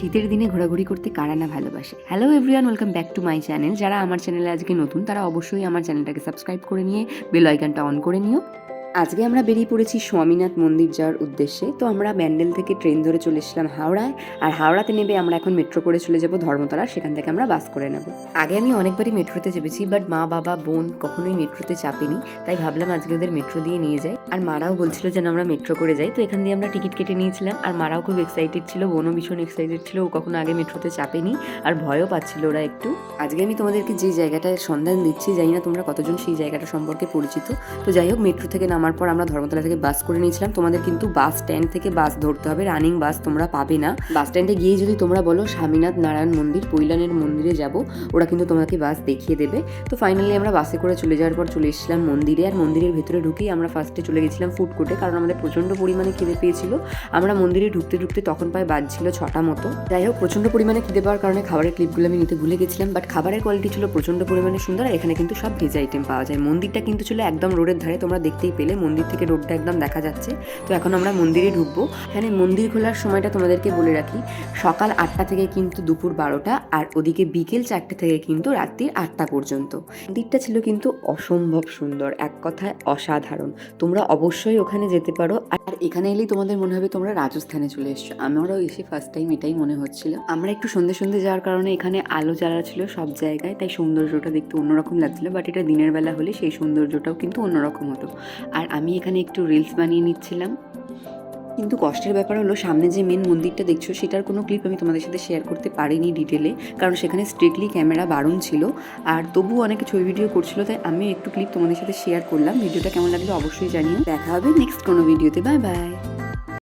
শীতের দিনে ঘোরাঘুরি করতে কারা না ভালোবাসে। Hello everyone, welcome back to my channel. যারা আমার চ্যানেলে আজকে নতুন তারা অবশ্যই আমার চ্যানেলটাকে সাবস্ক্রাইব করে নিয়ে বেল আইকনটা অন করে নিও। আজকে আমরা বেরিয়ে পড়েছি স্বামীনাথ মন্দির যাওয়ার উদ্দেশ্যে। তো আমরা ব্যান্ডেল থেকে ট্রেন ধরে চলে এসেছিলাম হাওড়ায়, আর হাওড়াতে নেবে আমরা এখন মেট্রো করে চলে যাব ধর্মতলা, সেখান থেকে আমরা বাস করে নেব। আগে আমি অনেকবারই মেট্রোতে চেপেছি, বাট মা বাবা বোন কখনোই মেট্রোতে চাপেনি, তাই ভাবলাম আজকে ওদের মেট্রো দিয়ে নিয়ে যাই। আর মারাও বলছিল যেন আমরা মেট্রো করে যাই, তো এখান দিয়ে আমরা টিকিট কেটে নিয়েছিলাম। আর মারাও খুব এক্সাইটেড ছিল, বোনও ভীষণ এক্সাইটেড ছিল, ও কখনো আগে মেট্রোতে চাপেনি আর ভয়ও পাচ্ছিল ওরা একটু। আজকে আমি তোমাদেরকে যে জায়গাটায় সন্ধান দিচ্ছি, জানি না তোমরা কতজন সেই জায়গাটা সম্পর্কে পরিচিত। তো যাই হোক, মেট্রো থেকে নামার পর আমরা ধর্মতলা থেকে বাস করে নিয়েছিলাম। তোমাদের কিন্তু বাস স্ট্যান্ড থেকে বাস ধরতে হবে, রানিং বাস তোমরা পাবে না। বাস স্ট্যান্ডে গিয়ে যদি তোমরা বলো স্বামীনাথ নারায়ণ মন্দির পৈলানের মন্দিরে যাব, ওরা কিন্তু তোমাকে বাস দেখিয়ে দেবে। তো ফাইনালি আমরা বাসে করে চলে যাওয়ার পর চলে এসেছিলাম মন্দিরে। আর মন্দিরের ভেতরে ঢুকেই আমরা ফার্স্টে চলে গেছিলাম ফুড কোর্টে, কারণ আমাদের প্রচণ্ড পরিমাণে খিদে পেয়েছিল। আমরা মন্দিরে ঢুকতে ঢুকতে তখন প্রায় বাজছিল 6টা মতো। যাই হোক, প্রচণ্ড পরিমাণে খিদে পাওয়ার কারণে খাবারের ক্লিপগুলো আমি নিতে ভুলে গেছিলাম, বাট খাবারের কোয়ালিটি ছিল প্রচণ্ড পরিমাণে সুন্দর। আর এখানে কিন্তু সব ভেজ আইটেম পাওয়া যায়। মন্দিরটা কিন্তু ছিল একদম রোডের ধারে, তোমরা দেখতেই পেলে মন্দির থেকে রোডটা একদম দেখা যাচ্ছে। তো এখন আমরা মন্দিরে ঢুকবো। এখানে মন্দির খোলার সময়টা তোমাদেরকে বলে রাখি, সকাল 8টা থেকে কিন্তু দুপুর 12টা, আর ওদিকে বিকেল 4টে থেকে কিন্তু রাত্রির 8টা পর্যন্ত। মন্দিরটা ছিল কিন্তু অসম্ভব সুন্দর, এক কথায় অসাধারণ। তোমরা অবশ্যই ওখানে যেতে পারো। আর এখানে এলেই তোমাদের মনে হবে তোমরা রাজস্থানে চলে এসছো। আমারও এসে ফার্স্ট টাইম এটাই মনে হচ্ছিল। আমরা একটু সন্ধ্যে সন্ধ্যে যাওয়ার কারণে এখানে আলো জ্বালা ছিল সব জায়গায়, তাই সৌন্দর্যটা দেখতে অন্যরকম লাগছিল। বাট এটা দিনের বেলা হলে সেই সৌন্দর্যটাও কিন্তু অন্যরকম হতো। আর আমি এখানে একটু রিলস বানিয়ে নিচ্ছিলাম। কিন্তু কষ্টের ব্যাপার হলো, সামনে যে মেন মন্দিরটা দেখছো সেটার কোনো ক্লিপ আমি তোমাদের সাথে শেয়ার করতে পারিনি ডিটেলে, কারণ সেখানে স্ট্রিক্টলি ক্যামেরা বারণ ছিল। আর তবুও অনেকে ছবি ভিডিও করছিল, তাই আমি একটু ক্লিপ তোমাদের সাথে শেয়ার করলাম। ভিডিওটা কেমন লাগলো অবশ্যই জানিও। দেখা হবে নেক্সট কোনো ভিডিওতে। Bye bye.